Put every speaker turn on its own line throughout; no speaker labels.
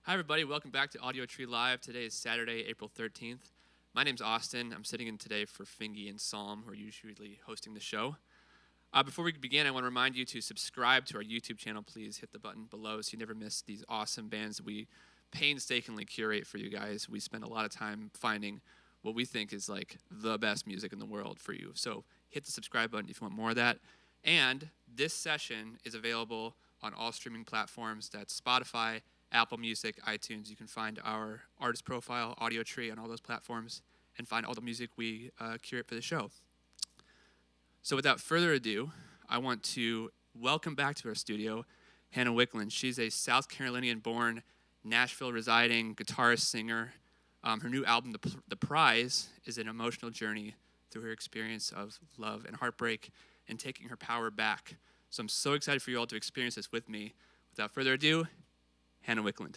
Hi, everybody. Welcome back to Audiotree Live. Today is Saturday, April 13th. My name's Austin. I'm sitting in today for Fingy and Psalm, who are usually hosting the show. Before we begin, I want to remind you to subscribe to our YouTube channel. Please hit the button below so you never miss these awesome bands that we painstakingly curate for you guys. We spend a lot of time finding what we think is like the best music in the world for you. So hit the subscribe button if you want more of that. And this session is available on all streaming platforms. That's Spotify, Apple Music, iTunes. You can find our artist profile, Audiotree, on all those platforms and find all the music we curate for the show. So without further ado, I want to welcome back to our studio Hannah Wicklund. She's a South Carolinian-born, Nashville-residing guitarist, singer. Her new album, The Prize, is an emotional journey through her experience of love and heartbreak and taking her power back. So I'm so excited for you all to experience this with me. Without further ado, Hannah Wicklund.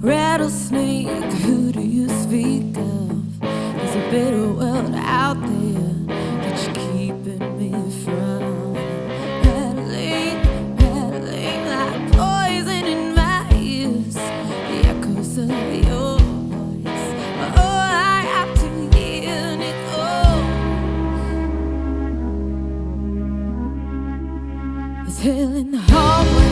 Rattlesnake, who do you speak of? There's a bitter world out there that you're keeping me from. Rattling, rattling like poison in my ears. The echoes of your voice are all I have to hear, and it goes. There's hell in the hallway.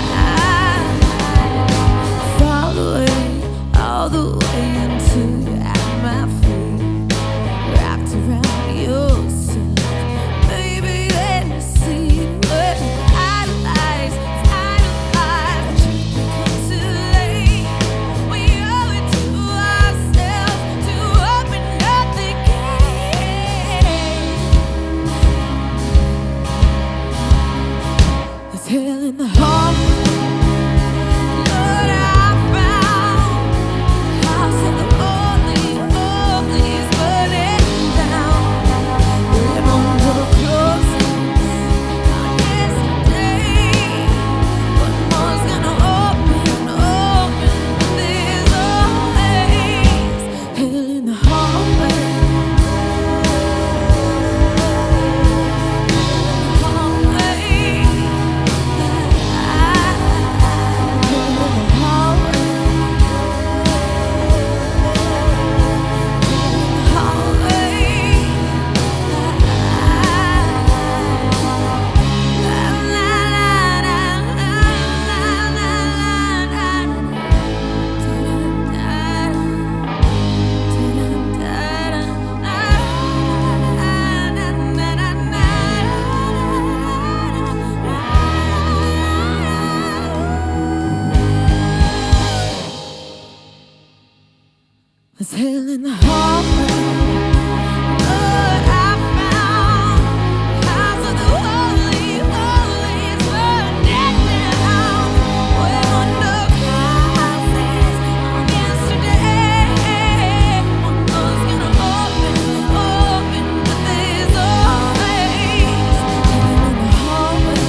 I Still in the hallway. Lord, I found the house of the holy, holies burning down. We're under clouds on yesterday. One door's gonna open, but there's always still in the hallway.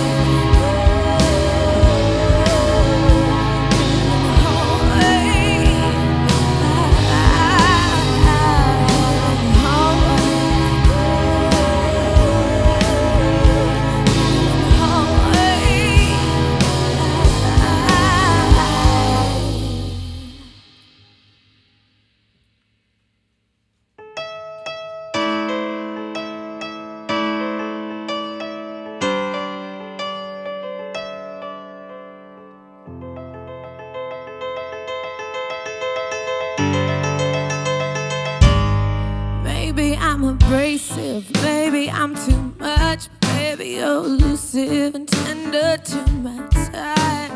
Maybe I'm abrasive, maybe I'm too much, baby you're elusive and tender to my touch.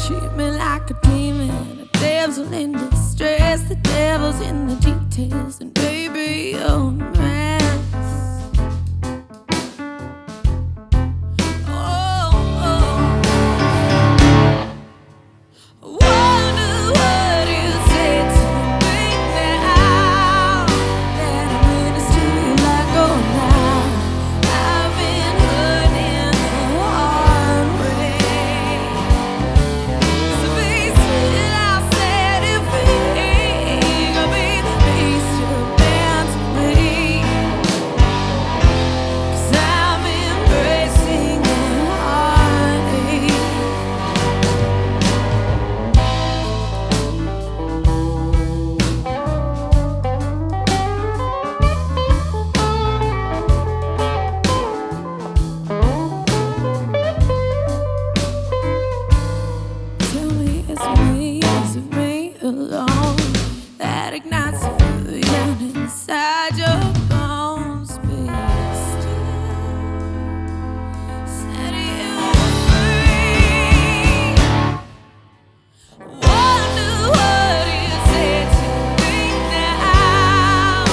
Treat me like a demon, a damsel in distress. The devil's in the details, and baby you're a mess. Wonder what you say to me now. That I'm witness to you like oh now. I've been learning the hard way. So be still, I said if we gonna be the beast you're meant to be. 'Cause I'm embracing the heartache. Tell me it's me alone that ignites the fury down inside your bones. Be still, set you free. Wonder what you say to me now.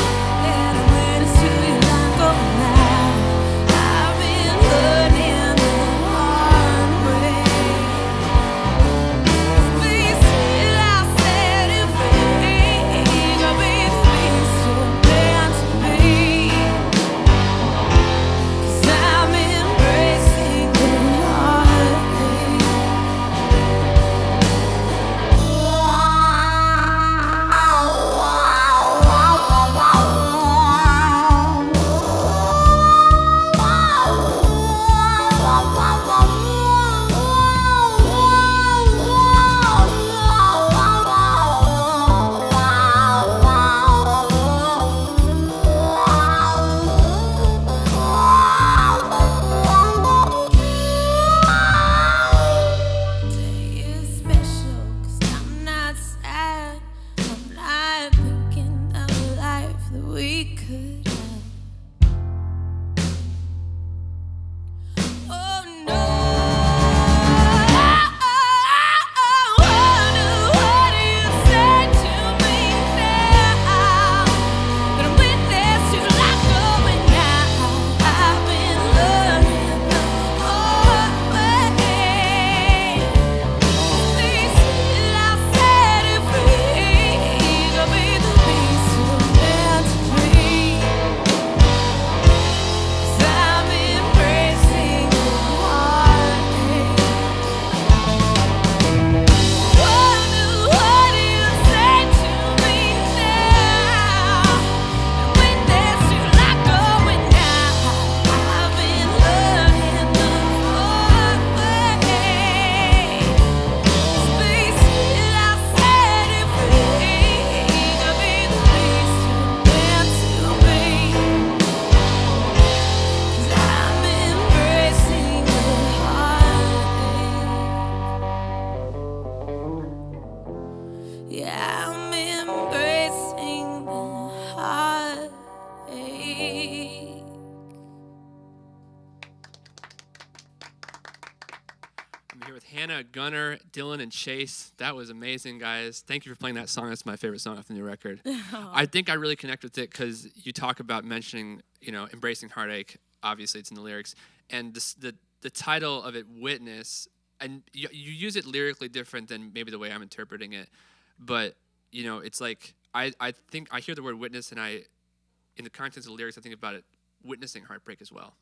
That I'm witness to you like oh now. I've been learning the hard way. Be still, I said if we gonna be the beast you're meant to be. 'Cause I'm embracing the heartache. Today is special 'cause I'm not sad. I'm not thinking of a life that we could have. Oh no. Wonder what you say to me now. That I'm witness to like going now. I've been learning the hard way. Be still, I said if we gonna be the beast you're meant to be.
Hannah, Gunnar, Dylan, and Chase. That was amazing, guys. Thank you for playing that song. That's my favorite song off the new record. I think I really connect with it because you talk about mentioning, embracing heartache. Obviously, it's in the lyrics. And the title of it, Witness, and you use it lyrically different than maybe the way I'm interpreting it. But, it's like, I think I hear the word witness, and in the context of the lyrics, I think about it witnessing heartbreak as well.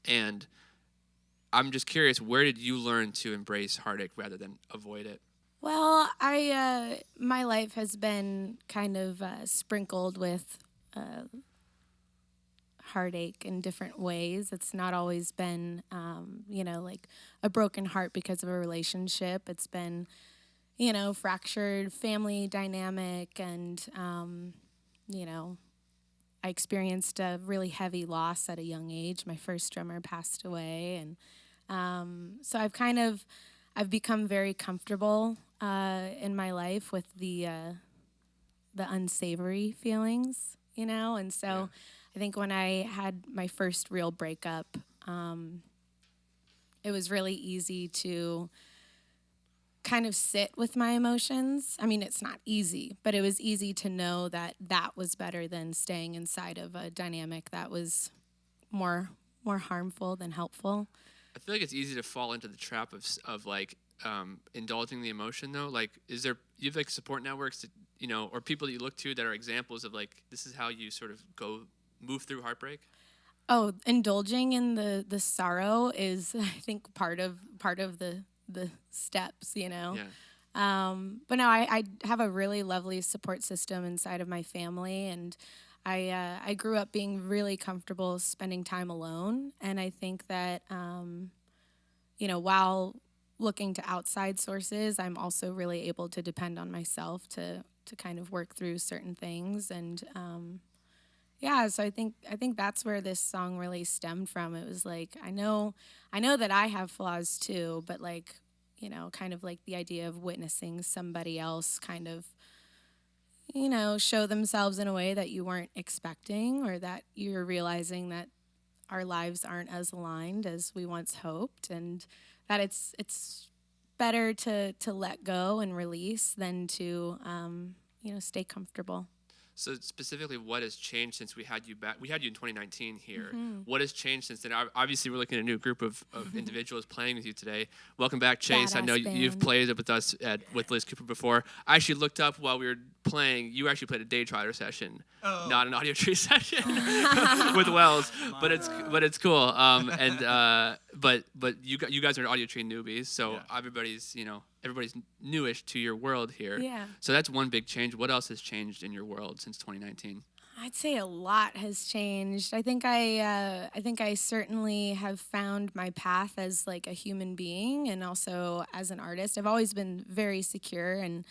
And I'm just curious, where did you learn to embrace heartache rather than avoid it?
Well, my life has been kind of sprinkled with heartache in different ways. It's not always been, like a broken heart because of a relationship. It's been, fractured family dynamic, and, I experienced a really heavy loss at a young age. My first drummer passed away, and so I've become very comfortable in my life with the unsavory feelings, and so yeah. I think when I had my first real breakup, it was really easy to kind of sit with my emotions. I mean, it's not easy, but it was easy to know that was better than staying inside of a dynamic that was more harmful than helpful.
I feel like it's easy to fall into the trap of indulging the emotion, though. Like, you have like support networks that, or people that you look to that are examples of like, this is how you sort of move through heartbreak?
Oh, indulging in the sorrow is, I think, part of the steps, Yeah. But no, I have a really lovely support system inside of my family, and I grew up being really comfortable spending time alone, and I think that, while looking to outside sources, I'm also really able to depend on myself to kind of work through certain things, and so I think that's where this song really stemmed from. It was like, I know that I have flaws too, but like, kind of like the idea of witnessing somebody else kind of, show themselves in a way that you weren't expecting, or that you're realizing that our lives aren't as aligned as we once hoped, and that it's better to let go and release than to, stay comfortable.
So specifically, what has changed since we had you back? We had you in 2019 here.
Mm-hmm.
What has changed since then? Obviously, we're looking at a new group of individuals playing with you today. Welcome back, Chase.
Badass
I know
band.
You've played with us with Liz Cooper before. I actually looked up while we were playing. You actually played a day trider session, not an Audiotree session with Wells. But it's cool. But you guys are Audiotree newbies, so everybody's newish to your world here.
Yeah.
So that's one big change. What else has changed in your world since 2019?
I'd say a lot has changed. I think I certainly have found my path as like a human being, and also as an artist. I've always been very secure and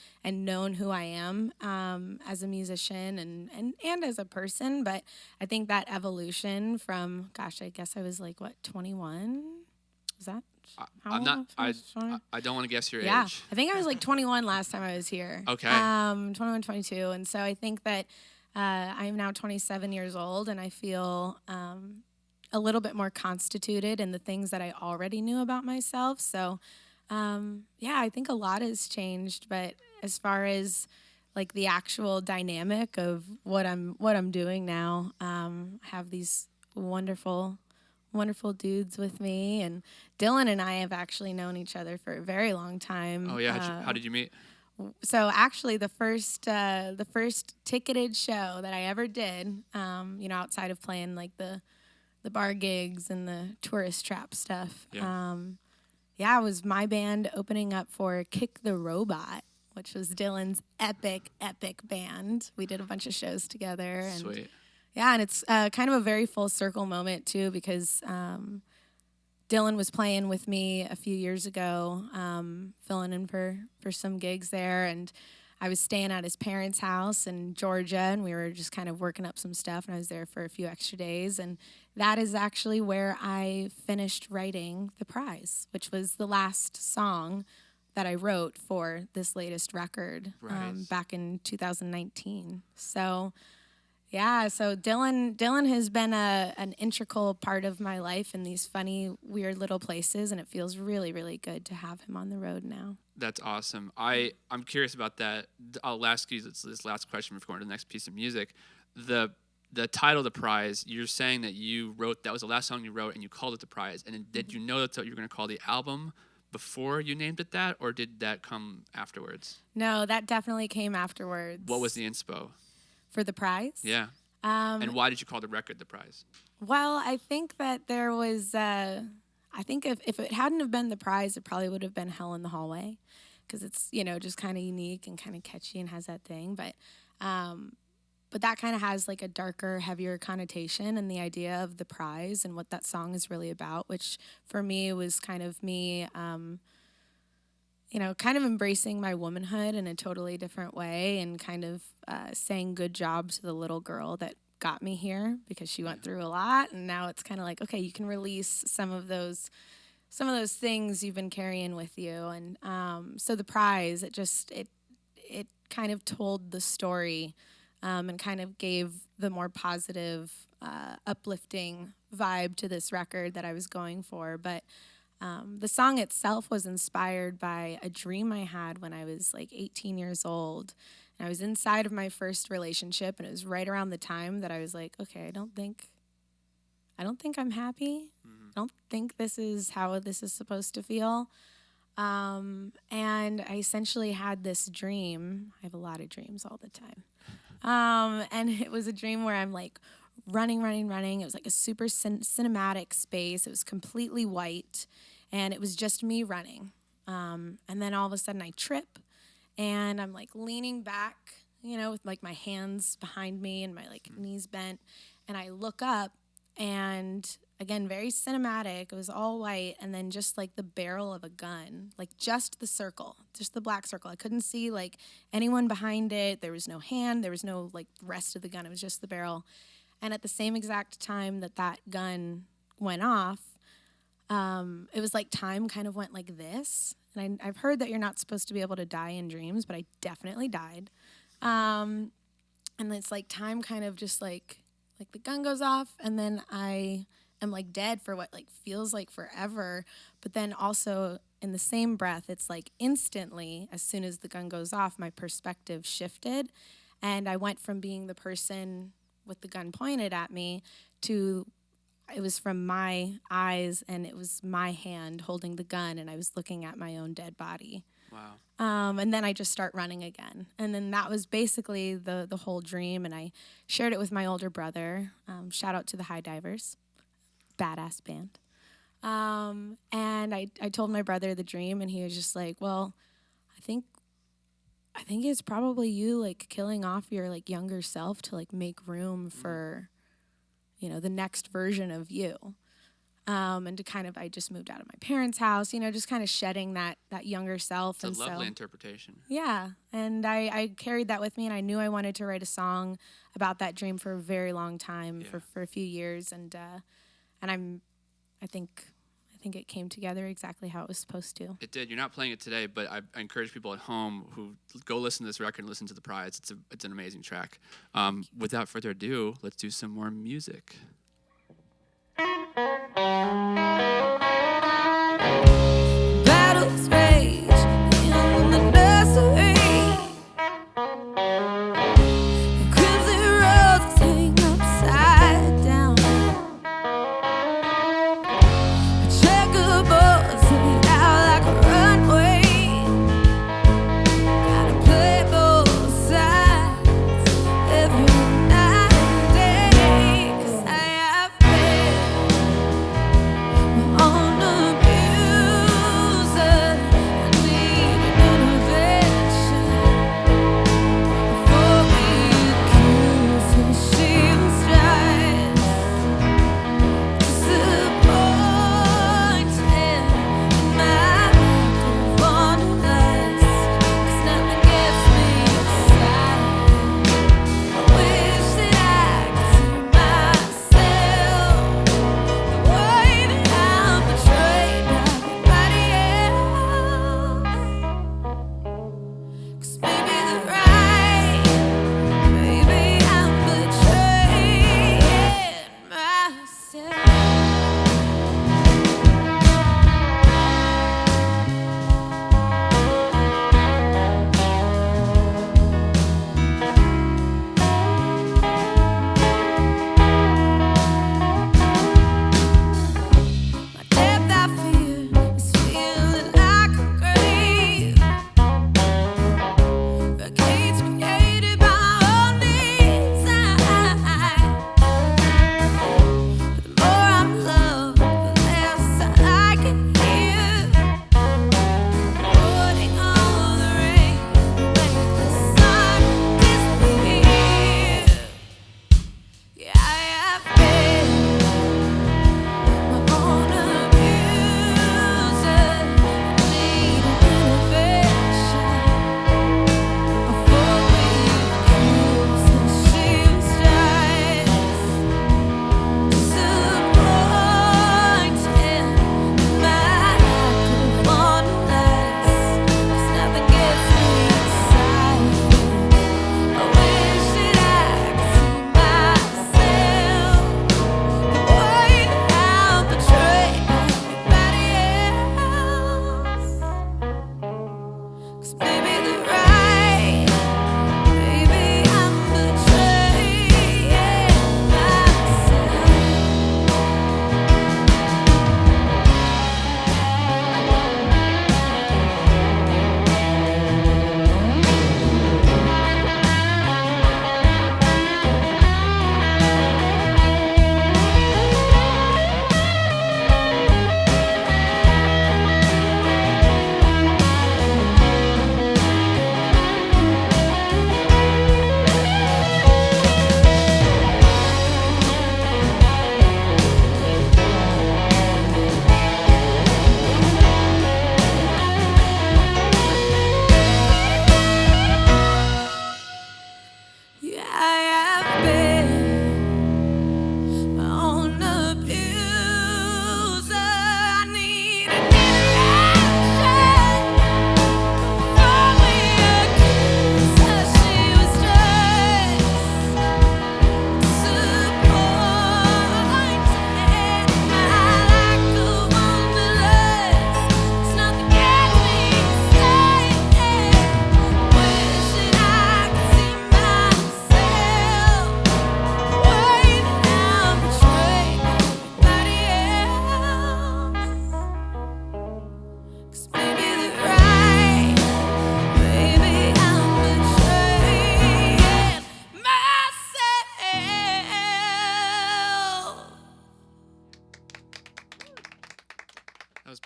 known who I am as a musician and as a person. But I think that evolution from, I guess I was like, 21? Was that?
I don't want to guess your age.
Yeah, I think I was like 21 last time I was here.
Okay.
21, 22. And so I think that I am now 27 years old, and I feel a little bit more constituted in the things that I already knew about myself. So, I think a lot has changed. But as far as like the actual dynamic of what I'm doing now, I have these wonderful dudes with me, and Dylan and I have actually known each other for a very long time.
Oh yeah, how did you meet?
So actually, the first ticketed show that I ever did, outside of playing like the bar gigs and the tourist trap stuff, it was my band opening up for Kick the Robot, which was Dylan's epic band. We did a bunch of shows together, and
Sweet.
Yeah, and it's kind of a very full circle moment, too, because Dylan was playing with me a few years ago, filling in for some gigs there, and I was staying at his parents' house in Georgia, and we were just kind of working up some stuff, and I was there for a few extra days, and that is actually where I finished writing The Prize, which was the last song that I wrote for this latest record back in 2019. So... Yeah, so Dylan has been an integral part of my life in these funny, weird little places, and it feels really, really good to have him on the road now.
That's awesome. I'm curious about that. I'll ask you this last question before going to the next piece of music. The title of the Prize, you're saying that you wrote, that was the last song you wrote, and you called it the Prize. And did you know that's what you were going to call the album before you named it that, or did that come afterwards?
No, that definitely came afterwards.
What was the inspo?
For the Prize?
Yeah. And why did you call the record the Prize?
Well, I think that there was, I think if it hadn't have been the Prize, it probably would have been Hell in the Hallway, because it's, just kind of unique and kind of catchy and has that thing. But that kind of has like a darker, heavier connotation, and the idea of the prize and what that song is really about, which for me was kind of me, kind of embracing my womanhood in a totally different way, and kind of saying good job to the little girl that got me here, because she went through a lot, and now it's kind of like, okay, you can release some of those things you've been carrying with you. And so the Prize, it kind of told the story, and kind of gave the more positive, uplifting vibe to this record that I was going for. But the song itself was inspired by a dream I had when I was like 18 years old. And I was inside of my first relationship, and it was right around the time that I was like, okay, I don't think I'm happy. Mm-hmm. I don't think this is how this is supposed to feel. And I essentially had this dream. I have a lot of dreams all the time. And it was a dream where I'm like running. It was like a super cinematic space. It was completely white, and it was just me running. And then all of a sudden I trip, and I'm like leaning back, with like my hands behind me and my like knees bent. And I look up, and again, very cinematic. It was all white, and then just like the barrel of a gun, like just the circle, just the black circle. I couldn't see like anyone behind it. There was no hand. There was no like rest of the gun. It was just the barrel. And at the same exact time that gun went off, it was like time kind of went like this. And I've heard that you're not supposed to be able to die in dreams, but I definitely died. And it's like time kind of just like the gun goes off, and then I am like dead for what like feels like forever. But then also in the same breath, it's like instantly, as soon as the gun goes off, my perspective shifted, and I went from being the person with the gun pointed at me to it was from my eyes, and it was my hand holding the gun, and I was looking at my own dead body.
Wow.
And then I just start running again. And then that was basically the whole dream, and I shared it with my older brother. Shout out to the High Divers. Badass band. And I told my brother the dream, and he was just like, well, I think it's probably you like killing off your like younger self to like make room for, the next version of you. And to kind of, I just moved out of my parents' house, just kind of shedding that younger self.
It's a lovely interpretation.
Yeah. And I carried that with me, and I knew I wanted to write a song about that dream for a very long time, for a few years. And I think it came together exactly how it was supposed to.
It did. You're not playing it today, but I encourage people at home who go listen to this record and listen to the Prize. It's an amazing track. Without further ado, let's do some more music.
Battles rage in the nursery. The crimson roses hang upside down. Checkerboards laid out like a runway. Gotta play both sides every night and day. 'Cause I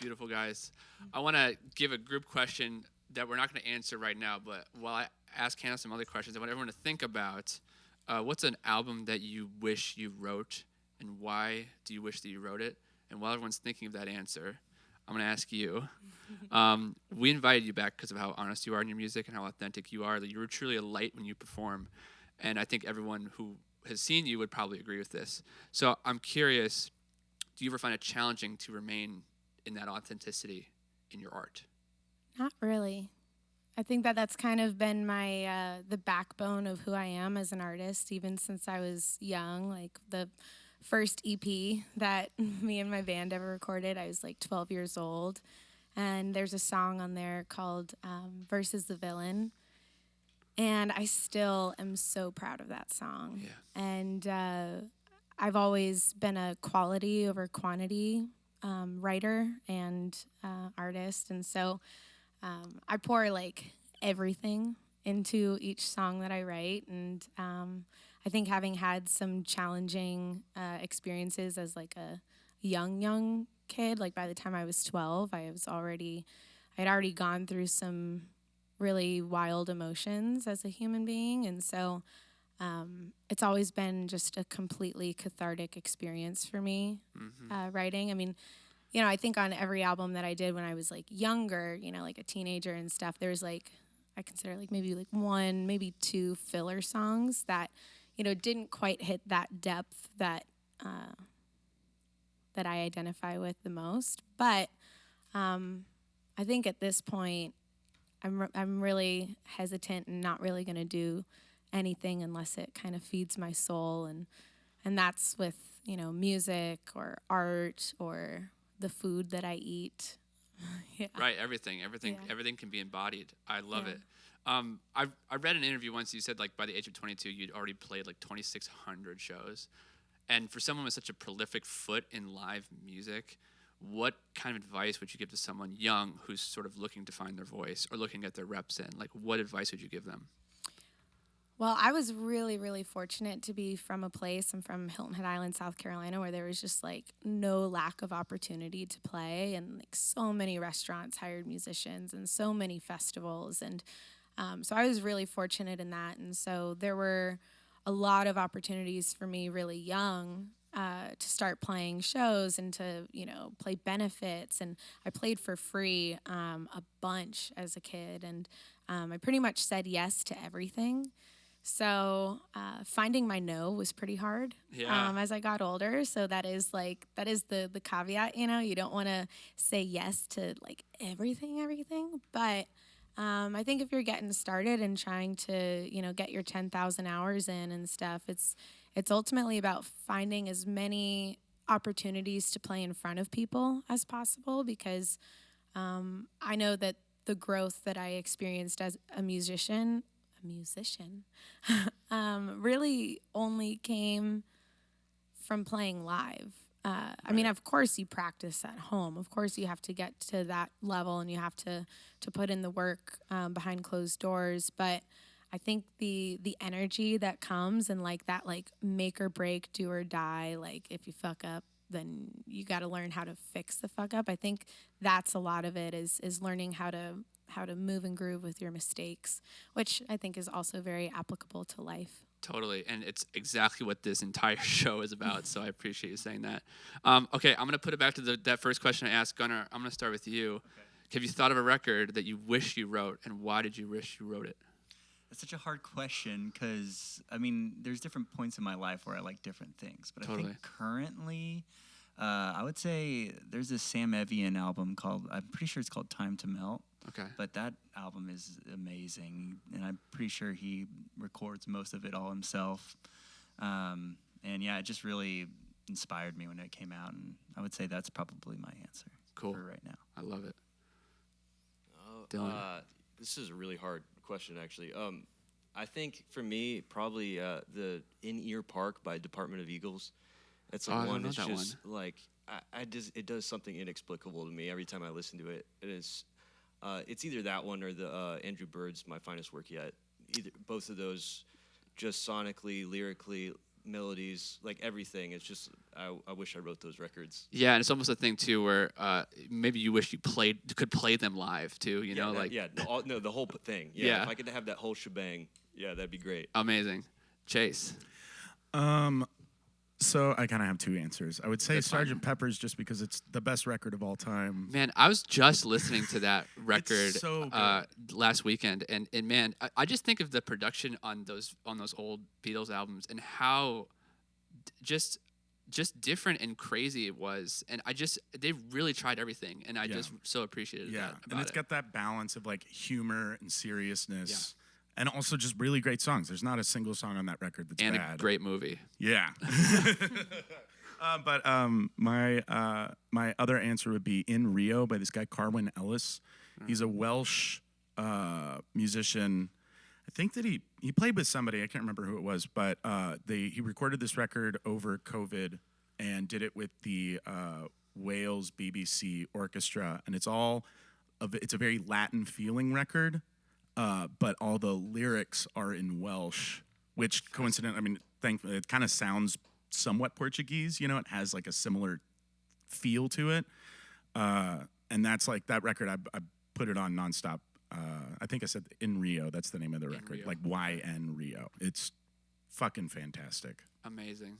beautiful, guys. I want to give a group question that we're not going to answer right now, but while I ask Hannah some other questions, I want everyone to think about what's an album that you wish you wrote, and why do you wish that you wrote it? And while everyone's thinking of that answer, I'm going to ask you. We invited you back because of how honest you are in your music and how authentic you are, that you were truly a light when you perform. And I think everyone who has seen you would probably agree with this. So I'm curious, do you ever find it challenging to remain in that authenticity in your art?
Not really. I think that that's kind of been my the backbone of who I am as an artist, even since I was young. Like the first EP that me and my band ever recorded, I was like 12 years old. And there's a song on there called Versus the Villain. And I still am so proud of that song.
Yeah.
And I've always been a quality over quantity writer and artist. And so I pour like everything into each song that I write. And I think having had some challenging experiences as like a young kid, like by the time I was 12, I had already gone through some really wild emotions as a human being. And so it's always been just a completely cathartic experience for me, writing. I mean, you know, I think on every album that I did when I was like younger, you know, like a teenager and stuff, there's like, I consider like maybe like one, maybe two filler songs that, you know, didn't quite hit that depth that that I identify with the most. But I think at this point, I'm really hesitant and not really going to do anything unless it kind of feeds my soul, and that's with, you know, music or art or the food that I eat. Yeah.
Right, everything can be embodied. I love it. I read an interview once. You said like by the age of 22, you'd already played like 2,600 shows, and for someone with such a prolific foot in live music, what kind of advice would you give to someone young who's sort of looking to find their voice or looking at their reps in? Like, what advice would you give them?
Well, I was really, really fortunate to be from a place. I'm from Hilton Head Island, South Carolina, where there was just like no lack of opportunity to play, and like so many restaurants hired musicians and so many festivals. And so I was really fortunate in that. And so there were a lot of opportunities for me really young to start playing shows and to, you know, play benefits. And I played for free a bunch as a kid. And I pretty much said yes to everything. So finding my no was pretty hard as I got older. So that is the caveat, you know, you don't want to say yes to like everything. But I think if you're getting started and trying to, you know, get your 10,000 hours in and stuff, it's ultimately about finding as many opportunities to play in front of people as possible, because I know that the growth that I experienced as a musician really only came from playing live. I mean, of course you practice at home. Of course you have to get to that level and you have to put in the work behind closed doors. But I think the energy that comes and like that like make or break, do or die, like if you fuck up, then you got to learn how to fix the fuck up. I think that's a lot of it is learning how to move and groove with your mistakes, which I think is also very applicable to life.
Totally, and it's exactly what this entire show is about, so I appreciate you saying that. Okay, I'm going to put it back to that first question I asked Gunnar. I'm going to start with you. Okay. Have you thought of a record that you wish you wrote, and why did you wish you wrote it?
That's such a hard question because, I mean, there's different points in my life where I like different things. But totally. I think currently, I would say there's this Sam Evian album I'm pretty sure it's called Time to Melt.
Okay.
But that album is amazing, and I'm pretty sure he records most of it all himself. And yeah, it just really inspired me when it came out, and I would say that's probably my answer.
Cool.
For right now.
I love it.
Dylan. This is a really hard question, actually. I think for me, probably the In-Ear Park by Department of Eagles. That's like one that's just one. Like it does something inexplicable to me every time I listen to it. It's either that one or the Andrew Bird's My Finest Work Yet. Both of those, just sonically, lyrically, melodies, like everything. It's just I wish I wrote those records.
Yeah, and it's almost a thing too where maybe you wish you could play them live too. You know,
the whole thing. Yeah, if I could have that whole shebang, that'd be great.
Amazing. Chase.
So I kind of have two answers. I would say Sgt. Pepper's just because it's the best record of all time.
Man, I was just listening to that record
so
last weekend, and man, I just think of the production on those old Beatles albums and how just different and crazy it was, and they really tried everything, and I just so appreciated that.
And it's got that balance of like humor and seriousness. Yeah. And also just really great songs. There's not a single song on that record that's bad.
And a great movie.
Yeah. But my other answer would be In Rio by this guy, Carwyn Ellis. He's a Welsh musician. I think that he played with somebody. I can't remember who it was. But he recorded this record over COVID and did it with the Wales BBC Orchestra. And it's a very Latin feeling record. But all the lyrics are in Welsh, which thankfully, it kind of sounds somewhat Portuguese. You know, it has like a similar feel to it. And that's like that record. I put it on nonstop. I think I said In Rio. That's the name of the record. Like YN Rio. It's fucking fantastic.
Amazing.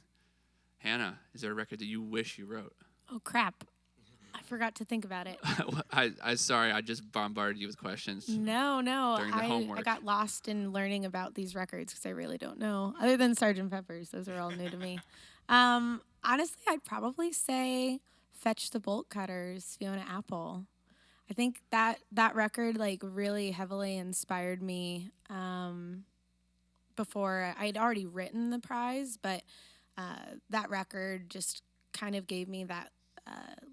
Hannah, is there a record that you wish you wrote?
Oh, crap. I forgot to think about it.
I'm sorry, I just bombarded you with questions.
No.
During the homework.
I got lost in learning about these records because I really don't know. Other than Sgt. Pepper's, those are all new to me. Honestly, I'd probably say Fetch the Bolt Cutters, Fiona Apple. I think that record like really heavily inspired me before I'd already written the Prize, but that record just kind of gave me that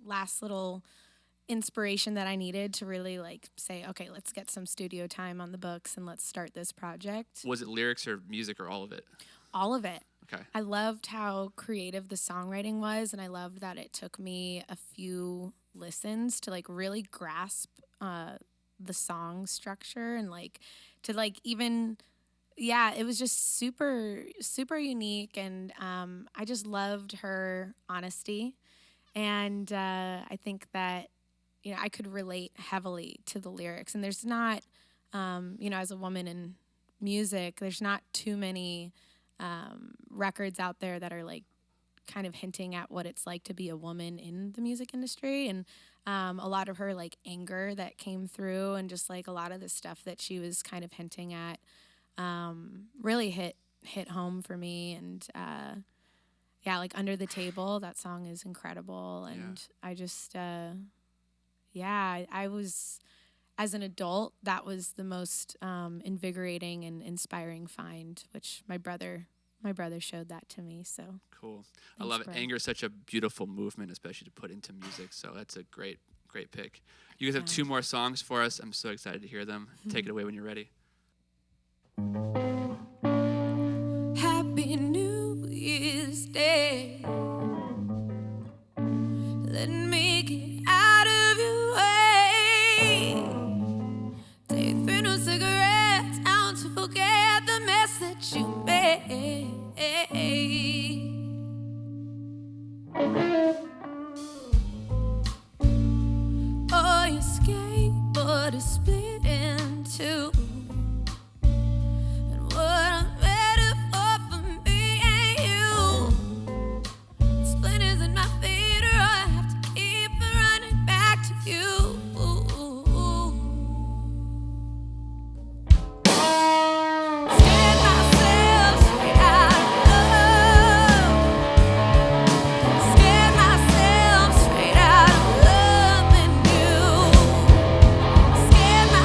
last little inspiration that I needed to really like say, okay, let's get some studio time on the books and let's start this project.
Was it lyrics or music or all of it?
All of it.
Okay.
I loved how creative the songwriting was, and I loved that it took me a few listens to like really grasp the song structure and like to like even it was just super, super unique, and I just loved her honesty. And I think that, I could relate heavily to the lyrics. And there's not, as a woman in music, there's not too many records out there that are like kind of hinting at what it's like to be a woman in the music industry. And a lot of her like anger that came through and just like a lot of the stuff that she was kind of hinting at really hit home for me. And like Under the Table, that song is incredible. And I just, I was, as an adult, that was the most invigorating and inspiring find, which my brother showed that to me. So
cool.
Thanks,
I love it.
bro.
Anger is such a beautiful movement, especially to put into music. So that's a great pick. You guys have two more songs for us. I'm so excited to hear them. Take it away when you're ready.
Happy New Year's Day. Let me get out of your way. Take 3 new cigarettes out to forget the mess that you made. Oh, your skateboard is split in two. And what I'm ready for me and you. Splinters in my feet, or I have to keep running back to you. Scared myself straight out of love. Scared myself straight out of loving you. Scared myself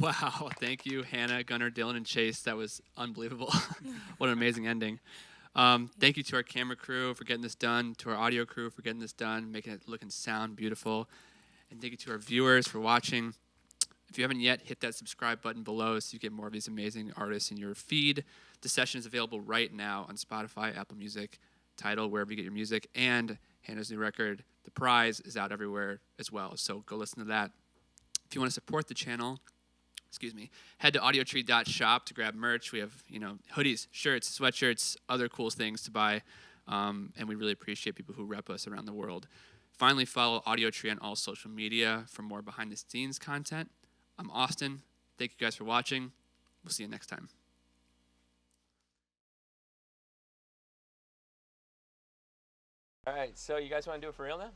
Wow, thank you, Hannah, Gunnar, Dylan, and Chase. That was unbelievable. What an amazing ending. Thank you to our camera crew for getting this done, to our audio crew for getting this done, making it look and sound beautiful. And thank you to our viewers for watching. If you haven't yet, hit that subscribe button below so you get more of these amazing artists in your feed. The session is available right now on Spotify, Apple Music, Tidal, wherever you get your music. And Hannah's new record, The Prize, is out everywhere as well. So go listen to that. If you want to support the channel, head to audiotree.shop to grab merch. We have, hoodies, shirts, sweatshirts, other cool things to buy. And we really appreciate people who rep us around the world. Finally, follow Audiotree on all social media for more behind-the-scenes content. I'm Austin. Thank you guys for watching. We'll see you next time.
All right, so you guys want to do it for real now?